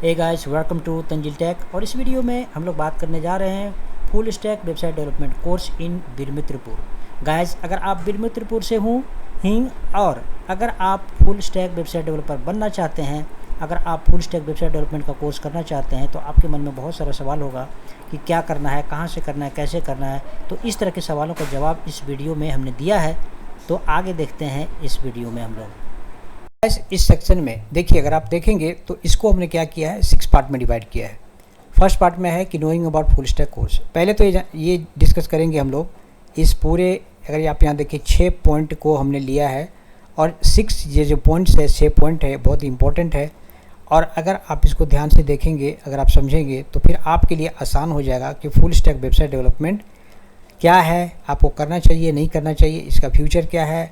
Hey guys, welcome to Tanzil tech. और इस video में हम लोग बात करने जा रहे हैं full stack website development course in Birmitrapur. Guys, अगर आप बिरमित्रपुर से हैं और अगर आप फुल स्टैक वेबसाइट डेवलपर बनना चाहते हैं, अगर आप फुल स्टैक वेबसाइट डेवलपमेंट का कोर्स करना चाहते हैं, तो आपके मन में बहुत सारा सवाल होगा कि क्या करना है, कहाँ से करना है, कैसे करना है। तो इस तरह के सवालों का जवाब इस वीडियो में हमने दिया है। तो आगे देखते हैं इस वीडियो में हम लोग। इस सेक्शन में देखिए, अगर आप देखेंगे तो इसको हमने क्या किया है, 6 पार्ट में डिवाइड किया है। फर्स्ट पार्ट में है कि knowing about full stack course. पहले तो ये डिस्कस करेंगे हम लोग इस पूरे, अगर आप यहाँ देखिए 6 पॉइंट को हमने लिया है और 6 ये जो पॉइंट्स है, 6 पॉइंट है, बहुत इंपॉर्टेंट है। और अगर आप इसको ध्यान से देखेंगे, अगर आप समझेंगे, तो फिर आपके लिए आसान हो जाएगा कि फुल स्टैक वेबसाइट डेवलपमेंट क्या है, आपको करना चाहिए, नहीं करना चाहिए, इसका फ्यूचर क्या है,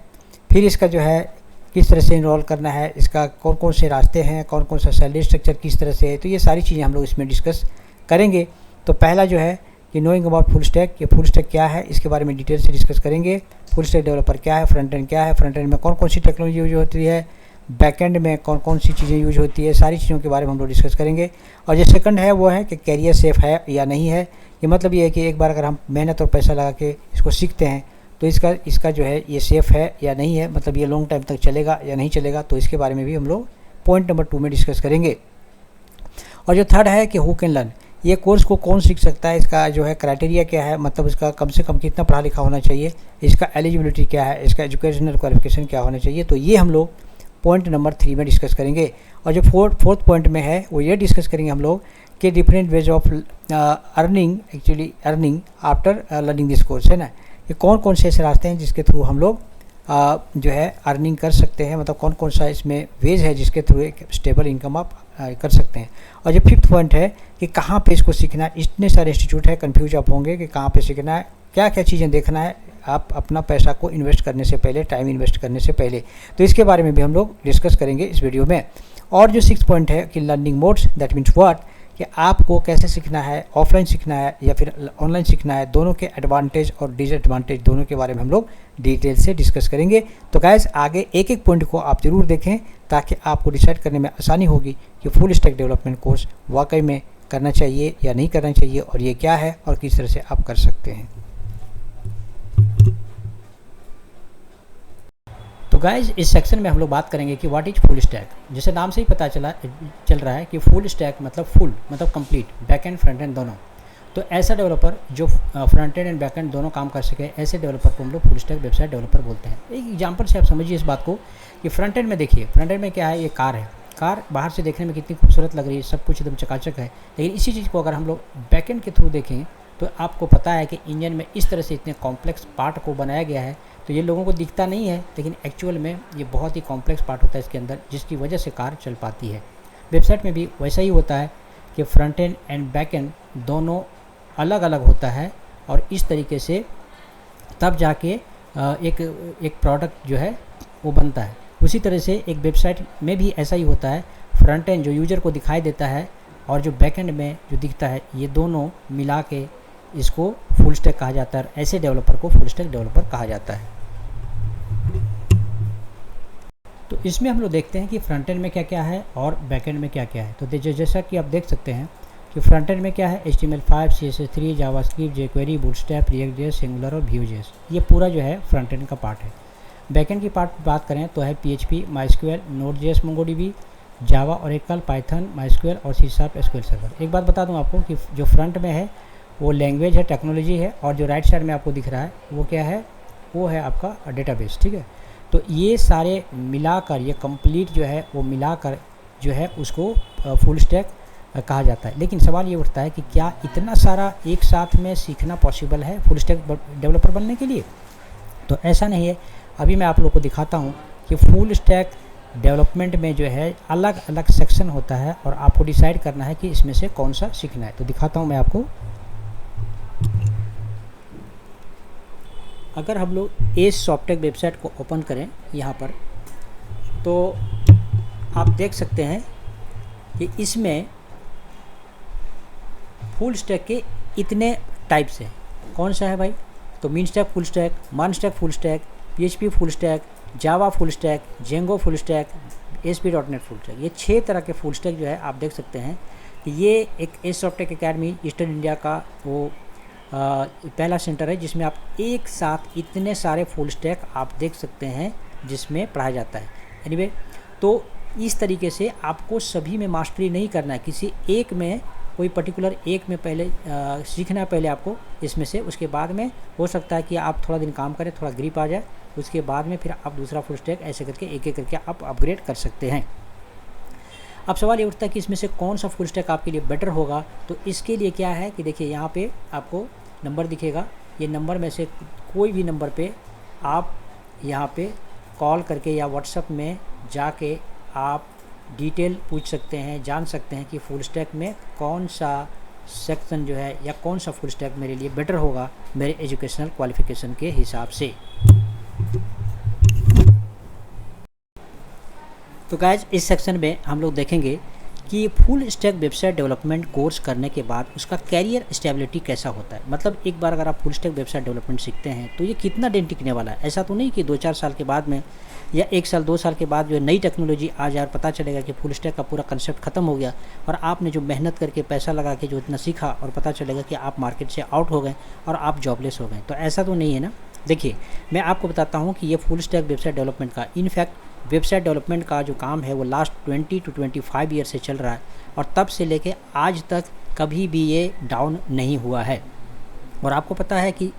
फिर इसका जो है किस तरह से इनरोल करना है, इसका कौन कौन से रास्ते हैं, कौन कौन सा सैलरी स्ट्रक्चर किस तरह से है। तो ये सारी चीज़ें हम लोग इसमें डिस्कस करेंगे। तो पहला जो है कि नोइंग अबाउट फुल स्टैक, ये फुल स्टैक क्या है, इसके बारे में डिटेल से डिस्कस करेंगे। फुल स्टैक डेवलपर क्या है, फ्रंट एंड क्या है, फ्रंट एंड में कौन कौन सी टेक्नोलॉजी यूज होती है, बैक एंड में कौन कौन सी चीज़ें यूज होती है, सारी चीज़ों के बारे में हम लोग डिस्कस करेंगे। और जो सेकंड है वो है कि कैरियर सेफ है या नहीं है। ये मतलब ये है कि एक बार अगर हम मेहनत और पैसा लगा के इसको सीखते हैं तो इसका जो है ये सेफ़ है या नहीं है, मतलब ये लॉन्ग टाइम तक चलेगा या नहीं चलेगा। तो इसके बारे में भी हम लोग पॉइंट नंबर 2 में डिस्कस करेंगे। और जो थर्ड है कि हु कैन लर्न, ये कोर्स को कौन सीख सकता है, इसका जो है क्राइटेरिया क्या है, मतलब इसका कम से कम कितना पढ़ा लिखा होना चाहिए, इसका एलिजिबिलिटी क्या है, इसका एजुकेशनल क्वालिफिकेशन क्या होना चाहिए। तो ये हम लोग पॉइंट नंबर 3 में डिस्कस करेंगे। और जो फोर्थ पॉइंट में है वो ये डिस्कस करेंगे हम लोग कि different ways of earning after learning this course, है ना। ये कौन कौन से ऐसे रास्ते हैं जिसके थ्रू हम लोग जो है अर्निंग कर सकते हैं, मतलब कौन कौन सा इसमें वेज है जिसके थ्रू एक स्टेबल इनकम आप कर सकते हैं। और जो फिफ्थ पॉइंट है कि कहाँ पे इसको सीखना है। इतने सारे इंस्टीट्यूट है, कंफ्यूज आप होंगे कि कहाँ पे सीखना है, क्या क्या चीज़ें देखना है आप अपना पैसा को इन्वेस्ट करने से पहले, टाइम इन्वेस्ट करने से पहले। तो इसके बारे में भी हम लोग डिस्कस करेंगे इस वीडियो में। और जो 6th पॉइंट है कि learning modes, that means what, कि आपको कैसे सीखना है, ऑफलाइन सीखना है या फिर ऑनलाइन सीखना है, दोनों के एडवांटेज और डिसएडवांटेज दोनों के बारे में हम लोग डिटेल से डिस्कस करेंगे। तो गाइस, आगे एक एक पॉइंट को आप ज़रूर देखें ताकि आपको डिसाइड करने में आसानी होगी कि फुल स्टैक डेवलपमेंट कोर्स वाकई में करना चाहिए या नहीं करना चाहिए, और ये क्या है और किस तरह से आप कर सकते हैं। तो गाइज, इस सेक्शन में हम लोग बात करेंगे कि व्हाट इज फुल स्टैक। जैसे नाम से ही पता चल रहा है कि फुल स्टैक मतलब फुल मतलब complete, back and front end दोनों। तो ऐसा डेवलपर जो फ्रंट एंड बैक एंड दोनों काम कर सके, ऐसे डेवलपर को हम लोग फुल स्टैक वेबसाइट डेवलपर बोलते हैं। एक एग्जांपल से आप समझिए इस बात को कि फ्रंट एंड में देखिए, फ्रंट एंड में क्या है, ये कार है। कार बाहर से देखने में कितनी खूबसूरत लग रही है, सब कुछ एकदम चकाचक है। लेकिन इसी चीज़ को अगर हम लोग बैक एंड के थ्रू देखें तो आपको पता है कि इंजन में इस तरह से इतने कॉम्प्लेक्स पार्ट को बनाया गया है। तो ये लोगों को दिखता नहीं है, लेकिन एक्चुअल में ये बहुत ही कॉम्प्लेक्स पार्ट होता है इसके अंदर, जिसकी वजह से कार चल पाती है। वेबसाइट में भी वैसा ही होता है कि front end and back and दोनों अलग अलग होता है, और इस तरीके से तब जाके एक प्रोडक्ट जो है वो बनता है। उसी तरह से एक वेबसाइट में भी ऐसा ही होता है। फ्रंट एंड जो यूज़र को दिखाई देता है और जो बैक एंड में जो दिखता है, ये दोनों मिला के इसको फुल स्टैक कहा जाता है। ऐसे डेवलपर को फुल स्टैक डेवलपर कहा जाता है। तो इसमें हम लोग देखते हैं कि फ्रंट एंड में क्या क्या है और बैक एंड में क्या क्या है। तो जैसा कि आप देख सकते हैं कि फ्रंट एंड में क्या है, HTML5, CSS3, JavaScript, jQuery, Bootstrap, React, Angular और Vue.js, ये पूरा जो है फ्रंट एंड का पार्ट है। बैक एंड की बात करें तो है PHP, MySQL, Node.js, MongoDB, Java, Oracle, Python, MySQL और C# SQL सर्वर। एक बात बता दूं आपको कि जो फ्रंट में है वो लैंग्वेज है, टेक्नोलॉजी है, और जो राइट साइड में आपको दिख रहा है वो क्या है, वो है आपका डेटाबेस। ठीक है, तो ये सारे मिलाकर, ये कंप्लीट जो है वो मिलाकर जो है उसको फुल स्टैक कहा जाता है। लेकिन सवाल ये उठता है कि क्या इतना सारा एक साथ में सीखना पॉसिबल है फुल स्टैक डेवलपर बनने के लिए? तो ऐसा नहीं है। अभी मैं आप लोग को दिखाता हूँ कि फुल स्टैक डेवलपमेंट में जो है अलग अलग सेक्शन होता है, और आपको डिसाइड करना है कि इसमें से कौन सा सीखना है। तो दिखाता हूँ मैं आपको। अगर हम लोग एज सॉफ्टटेक वेबसाइट को ओपन करें यहाँ पर, तो आप देख सकते हैं कि इसमें फुल स्टैक के इतने टाइप्स हैं। कौन सा है भाई? तो मीन स्टैक फुल स्टैक, मान stack full stack, PHP full stack, Java full stack, Django full stack, ASP.NET full stack, ये 6 तरह के फुल स्टैक जो है आप देख सकते हैं कि ये एक as Softtech Academy Eastern India का वो पहला सेंटर है जिसमें आप एक साथ इतने सारे फुल स्टैक आप देख सकते हैं जिसमें पढ़ाया जाता है। एनीवे, तो इस तरीके से आपको सभी में मास्टरी नहीं करना है, किसी एक में कोई पर्टिकुलर एक में पहले सीखना है पहले आपको इसमें से, उसके बाद में हो सकता है कि आप थोड़ा दिन काम करें, थोड़ा ग्रिप आ जाए, उसके बाद में फिर आप दूसरा फुल स्टैक ऐसे करके एक एक करके आप अपग्रेड कर सकते हैं। अब सवाल ये उठता है कि इसमें से कौन सा फुल स्टैक आपके लिए बेटर होगा। तो इसके लिए क्या है कि देखिए यहाँ पे आपको नंबर दिखेगा, ये नंबर में से कोई भी नंबर पे आप यहाँ पे कॉल करके या व्हाट्सएप में जाके आप डिटेल पूछ सकते हैं, जान सकते हैं कि फुल स्टैक में कौन सा सेक्शन जो है या कौन सा फुल स्टैक मेरे लिए बेटर होगा मेरे एजुकेशनल क्वालिफ़िकेशन के हिसाब से। तो गाइज इस सेक्शन में हम लोग देखेंगे कि full stack website development course करने के बाद उसका कैरियर स्टेबिलिटी कैसा होता है। मतलब एक बार अगर आप फुल स्टैक वेबसाइट डेवलपमेंट सीखते हैं तो ये कितना दिन टिकने वाला है। ऐसा तो नहीं कि 2-4 साल के बाद में या 1 साल 2 साल के बाद जो नई टेक्नोलॉजी आ जाए और पता चलेगा कि फुल स्टैक का पूरा कंसेप्ट खत्म हो गया और आपने जो मेहनत करके पैसा लगा के जो इतना सीखा और पता चलेगा कि आप मार्केट से आउट हो गए और आप जॉबलेस हो गए। तो ऐसा तो नहीं है ना। देखिए, मैं आपको बताता हूँ कि ये फुल स्टैक वेबसाइट डेवलपमेंट का, इनफैक्ट वेबसाइट डेवलपमेंट का जो काम है वो लास्ट 20 to 25 ईयर से चल रहा है और तब से लेके आज तक कभी भी ये डाउन नहीं हुआ है। और आपको पता है कि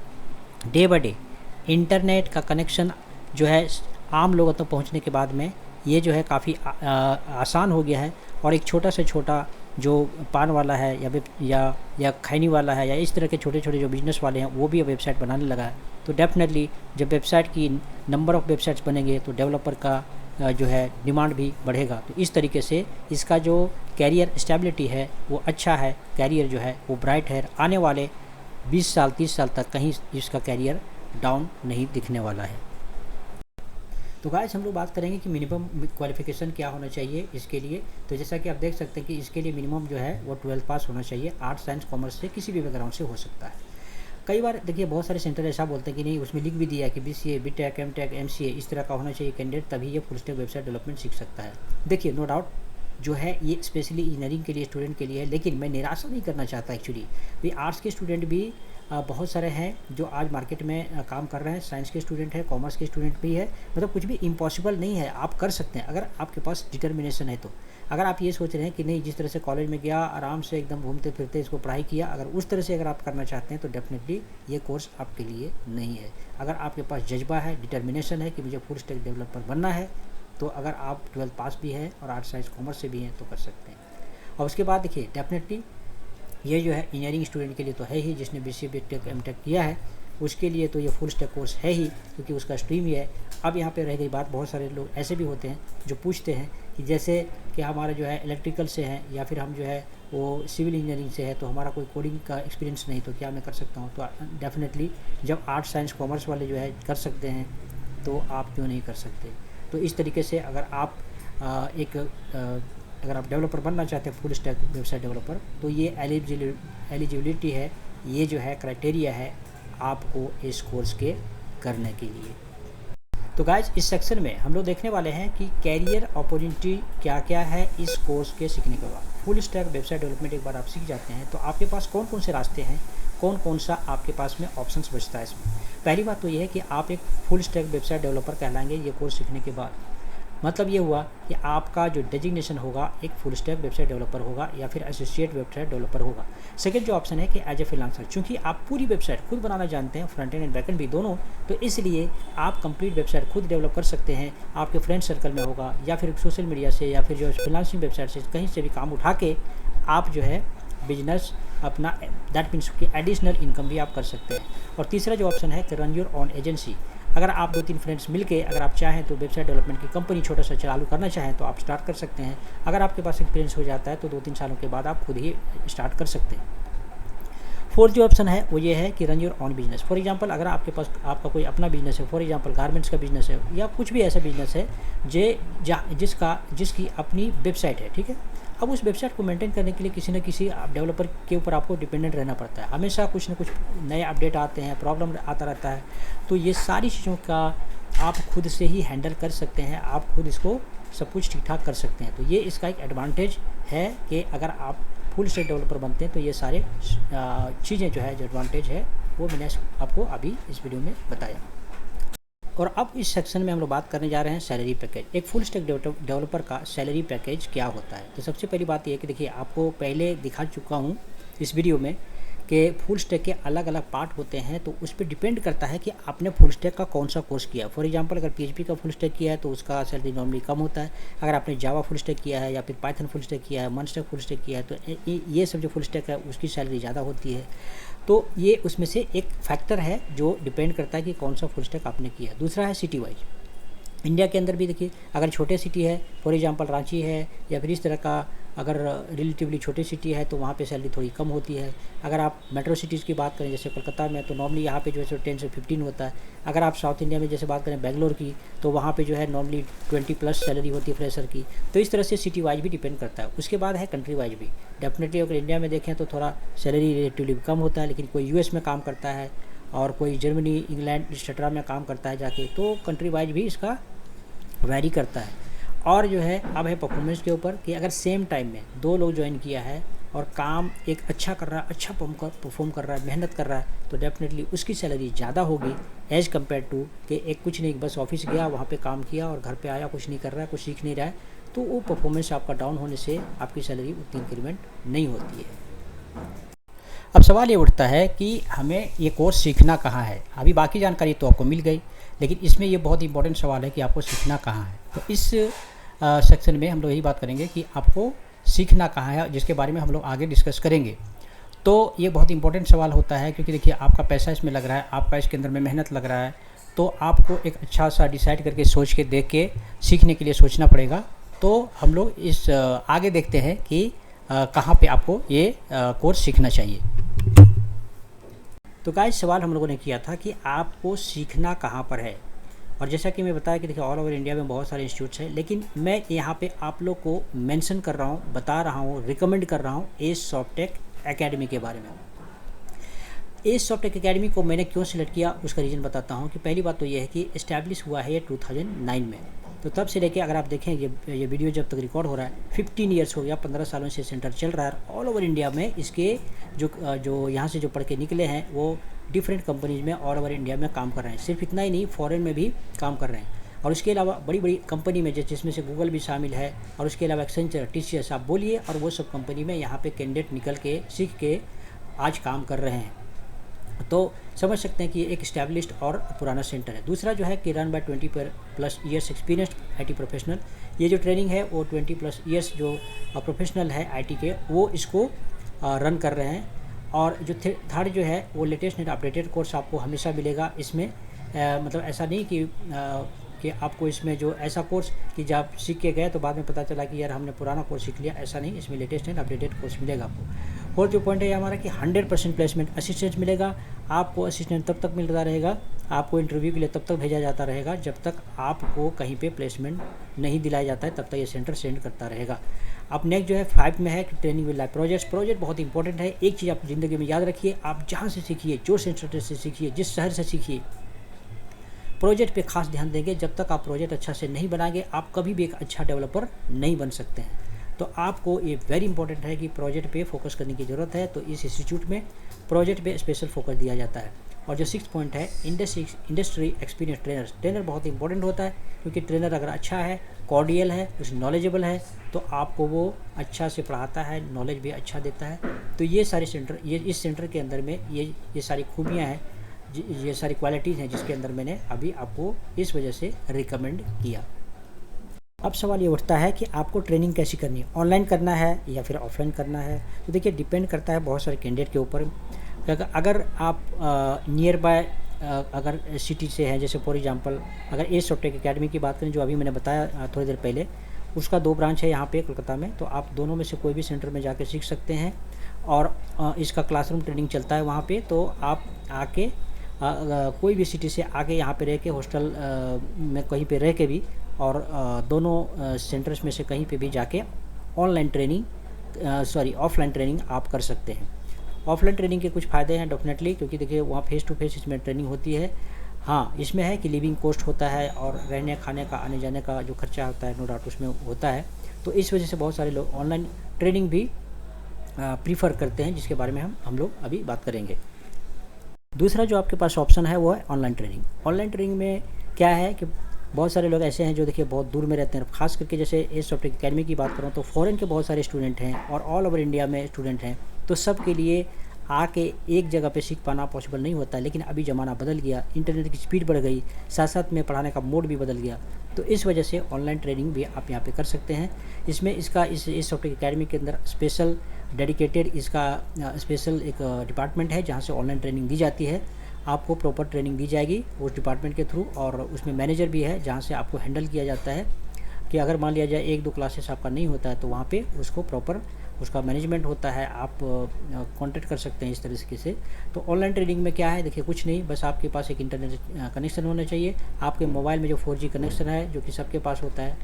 डे बाय डे इंटरनेट का कनेक्शन जो है आम लोगों तक पहुंचने के बाद में ये जो है काफ़ी आसान हो गया है और एक छोटा से छोटा जो पान वाला है या खैनी वाला है या इस तरह के छोटे छोटे जो बिजनेस वाले हैं वो भी अब वेबसाइट बनाने लगा है। तो डेफिनेटली जब वेबसाइट की नंबर ऑफ़ वेबसाइट्स बनेंगे तो डेवलपर का जो है डिमांड भी बढ़ेगा। तो इस तरीके से इसका जो कैरियर स्टेबिलिटी है वो अच्छा है, कैरियर जो है वो ब्राइट है। आने वाले 20 साल 30 साल तक कहीं इसका कैरियर डाउन नहीं दिखने वाला है। तो गाइस हम लोग बात करेंगे कि मिनिमम क्वालिफ़िकेशन क्या होना चाहिए इसके लिए। तो जैसा कि आप देख सकते हैं कि इसके लिए मिनिमम जो है वो 12 पास होना चाहिए। आर्ट्स साइंस कॉमर्स से किसी भी बैकग्राउंड से हो सकता है। कई बार देखिए बहुत सारे सेंटर ऐसा बोलते हैं कि नहीं, उसमें लिख भी दिया है कि BCA BTech MTech MCA इस तरह का होना चाहिए कैंडिडेट, तभी ये फुल स्टैक वेबसाइट डेवलपमेंट सीख सकता है। देखिए नो डाउट जो है ये स्पेशली इंजीनियरिंग के लिए स्टूडेंट के लिए है, लेकिन मैं निराशा नहीं करना चाहता एक्चुअली। भाई आर्ट्स के स्टूडेंट भी बहुत सारे हैं जो आज मार्केट में काम कर रहे हैं, साइंस के स्टूडेंट है, कॉमर्स के स्टूडेंट भी है। मतलब कुछ भी इम्पॉसिबल नहीं है, आप कर सकते हैं अगर आपके पास डिटर्मिनेशन है तो। अगर आप ये सोच रहे हैं कि नहीं जिस तरह से कॉलेज में गया आराम से एकदम घूमते फिरते इसको पढ़ाई किया, अगर उस तरह से अगर आप करना चाहते हैं तो डेफिनेटली ये कोर्स आपके लिए नहीं है। अगर आपके पास जज्बा है, डिटर्मिनेशन है कि मुझे फुल स्टैक डेवलपर बनना है, तो अगर आप 12 पास भी हैं और आर्ट्स साइंस कॉमर्स से भी हैं तो कर सकते हैं। और उसके बाद देखिए डेफिनेटली ये जो है इंजीनियरिंग स्टूडेंट के लिए तो है ही, जिसने BCA BTech MTech किया है उसके लिए तो ये फुल स्टैक कोर्स है ही, क्योंकि उसका स्ट्रीम ही है। अब यहाँ पे रह गई बात, बहुत सारे लोग ऐसे भी होते हैं जो पूछते हैं कि जैसे कि हमारा जो है इलेक्ट्रिकल से है या फिर हम जो है वो सिविल इंजीनियरिंग से है, तो हमारा कोई कोडिंग का एक्सपीरियंस नहीं, तो क्या मैं कर सकता हूँ? तो डेफिनेटली जब आर्ट्स साइंस कॉमर्स वाले जो है कर सकते हैं तो आप क्यों नहीं कर सकते? तो इस तरीके से अगर आप अगर आप डेवलपर बनना चाहते हैं फुल स्टैक वेबसाइट डेवलपर, तो ये एलिजिबिलिटी है, ये जो है क्राइटेरिया है आपको इस कोर्स के करने के लिए। तो गाइज इस सेक्शन में हम लोग देखने वाले हैं कि कैरियर अपॉर्चुनिटी क्या क्या है इस कोर्स के सीखने के बाद। फुल स्टैक वेबसाइट डेवलपमेंट एक बार आप सीख जाते हैं तो आपके पास कौन कौन से रास्ते हैं, कौन कौन सा आपके पास में ऑप्शंस बचता है इसमें। पहली बात तो ये है कि आप एक फुल स्टैक वेबसाइट डेवलपर कहलाएंगे ये कोर्स सीखने के बाद। मतलब ये हुआ कि आपका जो डेजिग्नेशन होगा एक फुल स्टैक वेबसाइट डेवलपर होगा या फिर एसोसिएट वेबसाइट डेवलपर होगा। सेकंड जो ऑप्शन है कि एज ए फ्रीलांसर, चूंकि आप पूरी वेबसाइट खुद बनाना जानते हैं, फ्रंट एंड बैक एंड भी दोनों, तो इसलिए आप कंप्लीट वेबसाइट खुद डेवलप कर सकते हैं। आपके फ्रेंड सर्कल में होगा या फिर सोशल मीडिया से या फिर जो फ्रीलांसिंग वेबसाइट से कहीं से भी काम उठा के आप जो है बिजनेस अपना, दैट मीन्स कि एडिशनल इनकम भी आप कर सकते हैं। और तीसरा जो ऑप्शन है कि रन योर ऑन एजेंसी। अगर आप 2-3 फ्रेंड्स मिलके अगर आप चाहें तो वेबसाइट डेवलपमेंट की कंपनी छोटा सा चालू करना चाहें तो आप स्टार्ट कर सकते हैं। अगर आपके पास एक्सपीरियंस हो जाता है तो 2-3 सालों के बाद आप खुद ही स्टार्ट कर सकते हैं। फोर्थ जो ऑप्शन है वो ये है कि run your on business. For example अगर आपके पास आपका कोई अपना बिजनेस है, फॉर एग्जांपल गारमेंट्स का बिजनेस है या कुछ भी ऐसा बिजनेस है जिसकी अपनी वेबसाइट है, ठीक है। अब उस वेबसाइट को मेंटेन करने के लिए किसी न किसी डेवलपर के ऊपर आपको डिपेंडेंट रहना पड़ता है। हमेशा कुछ न कुछ नए अपडेट आते हैं, प्रॉब्लम आता रहता है। तो ये सारी चीज़ों का आप खुद से ही हैंडल कर सकते हैं, आप खुद इसको सब कुछ ठीक ठाक कर सकते हैं। तो ये इसका एक एडवांटेज है कि अगर आप फुल स्टैक डेवलपर बनते हैं तो ये सारे चीज़ें जो है, जो एडवांटेज है वो मैंने आपको अभी इस वीडियो में बताया। और अब इस सेक्शन में हम लोग बात करने जा रहे हैं सैलरी पैकेज। एक फुल स्टैक डेवलपर का सैलरी पैकेज क्या होता है। तो सबसे पहली बात ये है कि देखिए, आपको पहले दिखा चुका हूँ इस वीडियो में कि फुल स्टैक के अलग अलग पार्ट होते हैं, तो उस पर डिपेंड करता है कि आपने फुल स्टैक का कौन सा कोर्स किया। फॉर एग्जांपल, अगर PHP का फुल स्टैक किया है तो उसका सैलरी नॉर्मली कम होता है। अगर आपने जावा फुल स्टैक किया है या फिर पाइथन फुल स्टैक किया है, मनस्टैक फुल स्टैक किया है, तो ये सब जो फुल स्टैक है उसकी सैलरी ज़्यादा होती है। तो ये उसमें से एक फैक्टर है जो डिपेंड करता है कि कौन सा फुल स्टैक आपने किया। दूसरा है सिटी वाइज। इंडिया के अंदर भी देखिए, अगर छोटे सिटी है, फॉर एग्जांपल रांची है या फिर इस तरह का अगर रिलेटिवली छोटी सिटी है तो वहाँ पे सैलरी थोड़ी कम होती है। अगर आप मेट्रो सिटीज़ की बात करें जैसे कोलकाता में, तो नॉर्मली यहाँ पे जो है 10 से 15 होता है। अगर आप साउथ इंडिया में जैसे बात करें बेंगलोर की, तो वहाँ पे जो है नॉर्मली 20+ सैलरी होती है फ्रेशर की। तो इस तरह से सिटी वाइज भी डिपेंड करता है। उसके बाद है कंट्री वाइज भी। डेफिनेटली अगर इंडिया में देखें तो थोड़ा सैलरी रिलेटिवली कम होता है, लेकिन कोई US में काम करता है और कोई जर्मनी, इंग्लैंड, एक्सेट्रा में काम करता है जाके, तो कंट्री वाइज भी इसका वैरी करता है। और जो है अब है परफॉर्मेंस के ऊपर कि अगर सेम टाइम में 2 लोग ज्वाइन किया है और काम एक अच्छा कर रहा है, अच्छा परफॉर्म कर रहा है, मेहनत कर रहा है, तो डेफिनेटली उसकी सैलरी ज़्यादा होगी एज़ कम्पेयर टू कि एक कुछ नहीं, बस ऑफिस गया, वहाँ पे काम किया और घर पे आया, कुछ नहीं कर रहा है, कुछ सीख नहीं रहा है। तो वो परफॉर्मेंस आपका डाउन होने से आपकी सैलरी उतनी इंक्रीमेंट नहीं होती है। अब सवाल ये उठता है कि हमें ये कोर्स सीखना कहाँ है। अभी बाकी जानकारी तो आपको मिल गई, लेकिन इसमें ये बहुत इंपॉर्टेंट सवाल है कि आपको सीखना कहाँ है। तो इस सेक्शन में हम लोग यही बात करेंगे कि आपको सीखना कहाँ है, जिसके बारे में हम लोग आगे डिस्कस करेंगे। तो ये बहुत इंपॉर्टेंट सवाल होता है, क्योंकि देखिए आपका पैसा इसमें लग रहा है, आपका इसके अंदर में मेहनत लग रहा है, तो आपको एक अच्छा सा डिसाइड करके, सोच के, देख के सीखने के लिए सोचना पड़ेगा। तो हम लोग इस आगे देखते हैं कि कहाँ पे आपको ये कोर्स सीखना चाहिए। तो गाइस, सवाल हम लोगों ने किया था कि आपको सीखना कहाँ पर है। और जैसा कि मैं बताया कि देखिए ऑल ओवर इंडिया में बहुत सारे इंस्टीट्यूट्स हैं, लेकिन मैं यहाँ पे आप लोग को मेंशन कर रहा हूँ, बता रहा हूँ, रिकमेंड कर रहा हूँ एज सॉफ्टेक एकेडमी के बारे में। एज सॉफ्टेक एकेडमी को मैंने क्यों सिलेक्ट किया उसका रीज़न बताता हूँ। कि पहली बात तो ये है कि इस्टेब्लिश हुआ है ये 2009 में। तो तब से लेके अगर आप देखें ये वीडियो जब तक रिकॉर्ड हो रहा है 15 ईयर्स हो गया, 15 सालों से सेंटर चल रहा है। ऑल ओवर इंडिया में इसके जो यहाँ से जो पढ़ के निकले हैं वो डिफरेंट कंपनीज में ऑल ओवर इंडिया में काम कर रहे हैं। सिर्फ इतना ही नहीं, फॉरेन में भी काम कर रहे हैं। और उसके अलावा बड़ी बड़ी कंपनी में जिसमें से गूगल भी शामिल है, और उसके अलावा एक्सेंचर, TCS आप बोलिए, और वो सब कंपनी में यहाँ पे कैंडिडेट निकल के सीख के आज काम कर रहे हैं। तो समझ सकते हैं कि ये एक इस्टेब्लिश्ड और पुराना सेंटर है। दूसरा जो है कि run by 20+ years experienced IT professional. ये जो ट्रेनिंग है वो 20+ ईयर्स जो प्रोफेशनल है IT के, वो इसको रन कर रहे हैं। और जो थर्ड जो है वो लेटेस्ट एंड अपडेटेड कोर्स आपको हमेशा मिलेगा इसमें। मतलब ऐसा नहीं कि आपको इसमें जो ऐसा कोर्स कि जब आप सीख के गए तो बाद में पता चला कि यार हमने पुराना कोर्स सीख लिया, ऐसा नहीं। इसमें लेटेस्ट एंड अपडेटेड कोर्स मिलेगा आपको। और जो पॉइंट है हमारा कि 100% प्लेसमेंट असिस्टेंस मिलेगा आपको। असिस्टेंट तब तक मिलता रहेगा, आपको इंटरव्यू के लिए तब तक भेजा जाता रहेगा जब तक आपको कहीं पे प्लेसमेंट नहीं दिलाया जाता है, तब तक ये सेंटर सेंड करता रहेगा। अब नेक्स्ट जो है 5 में है कि ट्रेनिंग विद लाइव प्रोजेक्ट बहुत इंपॉर्टेंट है। एक चीज़ आप ज़िंदगी में याद रखिए, आप जहाँ से सीखिए, जो सेंटर से सीखिए, जिस शहर से सीखिए, प्रोजेक्ट पे खास ध्यान देंगे। जब तक आप प्रोजेक्ट अच्छा से नहीं बनाएंगे, आप कभी भी एक अच्छा डेवलपर नहीं बन सकते हैं। तो आपको ये वेरी इंपॉर्टेंट है कि प्रोजेक्ट पे फोकस करने की ज़रूरत है। तो इस इंस्टीट्यूट में प्रोजेक्ट पे स्पेशल फोकस दिया जाता है। और जो 6th पॉइंट है इंडस्ट्री एक्सपीरियंस ट्रेनर बहुत इंपॉर्टेंट होता है, क्योंकि ट्रेनर अगर अच्छा है, कॉर्डियल है, कुछ नॉलेजेबल है, तो आपको वो अच्छा से पढ़ाता है, नॉलेज भी अच्छा देता है। तो ये सारे सेंटर, ये इस सेंटर के अंदर में ये सारी खूबियाँ हैं, ये सारी क्वालिटीज़ हैं जिसके अंदर मैंने अभी आपको इस वजह से रिकमेंड किया। अब सवाल ये उठता है कि आपको ट्रेनिंग कैसी करनी है, ऑनलाइन करना है या फिर ऑफलाइन करना है। तो देखिए डिपेंड करता है बहुत सारे कैंडिडेट के ऊपर। अगर आप नियर बाय अगर सिटी से हैं, जैसे फॉर एग्जांपल अगर एज सॉफ्टेक एकेडमी की बात करें जो अभी मैंने बताया थोड़ी देर पहले, उसका 2 ब्रांच है यहाँ पे कोलकाता में। तो आप दोनों में से कोई भी सेंटर में जाके सीख सकते हैं। और इसका क्लासरूम ट्रेनिंग चलता है वहाँ पे। तो आप आके कोई भी सिटी से आके यहाँ पे रह के हॉस्टल में कहीं पे रह के भी, और दोनों सेंटर्स में से कहीं पे भी जाके ऑफलाइन ट्रेनिंग आप कर सकते हैं। ऑफलाइन ट्रेनिंग के कुछ फ़ायदे हैं डेफिनेटली, क्योंकि देखिए वहाँ फेस टू फेस इसमें ट्रेनिंग होती है। हाँ, इसमें है कि लिविंग कॉस्ट होता है और रहने खाने का आने जाने का जो खर्चा होता है नो डाउट उसमें होता है। तो इस वजह से बहुत सारे लोग ऑनलाइन ट्रेनिंग भी प्रीफर करते हैं, जिसके बारे में हम लोग अभी बात करेंगे। दूसरा जो आपके पास ऑप्शन है वो है ऑनलाइन ट्रेनिंग। ऑनलाइन ट्रेनिंग में क्या है कि बहुत सारे लोग ऐसे हैं जो देखिए बहुत दूर में रहते हैं, खास करके जैसे एज सॉफ्टवेयर अकेडमी की बात करूँ तो फ़ॉरेन के बहुत सारे स्टूडेंट हैं और ऑल ओवर इंडिया में स्टूडेंट हैं। तो सब के लिए आके एक जगह पे सीख पाना पॉसिबल नहीं होता है, लेकिन अभी ज़माना बदल गया, इंटरनेट की स्पीड बढ़ गई, साथ साथ में पढ़ाने का मोड भी बदल गया। तो इस वजह से ऑनलाइन ट्रेनिंग भी आप यहाँ पे कर सकते हैं। इसमें इसका इस सॉफ्टवेयर अकेडमी के अंदर स्पेशल डेडिकेटेड इसका स्पेशल एक डिपार्टमेंट है जहाँ से ऑनलाइन ट्रेनिंग दी जाती है। आपको प्रॉपर ट्रेनिंग दी जाएगी उस डिपार्टमेंट के थ्रू, और उसमें मैनेजर भी है जहाँ से आपको हैंडल किया जाता है कि अगर मान लिया जाए 1-2 क्लासेस आपका नहीं होता है तो वहाँ पे उसको प्रॉपर उसका मैनेजमेंट होता है, आप कांटेक्ट कर सकते हैं इस तरीके से। तो ऑनलाइन ट्रेनिंग में क्या है देखिए, कुछ नहीं, बस आपके पास एक इंटरनेट कनेक्शन होना चाहिए, आपके मोबाइल में जो 4G कनेक्शन है जो कि सबके पास होता है,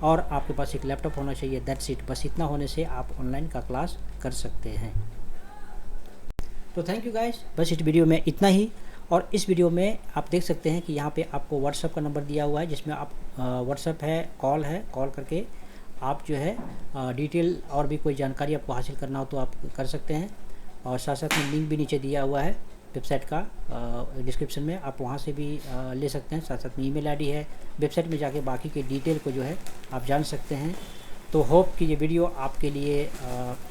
और आपके पास एक लैपटॉप होना चाहिए, दैट्स इट। बस इतना होने से आप ऑनलाइन का क्लास कर सकते हैं। तो थैंक यू गाइस, बस इस वीडियो में इतना ही। और इस वीडियो में आप देख सकते हैं कि यहाँ पे आपको व्हाट्सएप का नंबर दिया हुआ है, जिसमें आप व्हाट्सएप है, कॉल करके आप जो है डिटेल और भी कोई जानकारी आपको हासिल करना हो तो आप कर सकते हैं। और साथ साथ में लिंक भी नीचे दिया हुआ है वेबसाइट का डिस्क्रिप्शन में, आप वहाँ से भी ले सकते हैं। साथ साथ में ईमेल आईडी है, वेबसाइट में जाके बाकी के डिटेल को जो है आप जान सकते हैं। तो होप कि ये वीडियो आपके लिए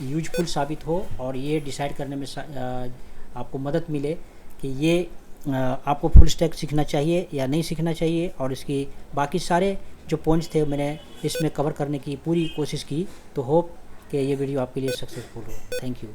यूजफुल साबित हो और ये डिसाइड करने में आपको मदद मिले कि ये आपको फुल स्टैक सीखना चाहिए या नहीं सीखना चाहिए, और इसकी बाकी सारे जो पॉइंट्स थे मैंने इसमें कवर करने की पूरी कोशिश की। तो होप कि ये वीडियो आपके लिए सक्सेसफुल हो। Thank you.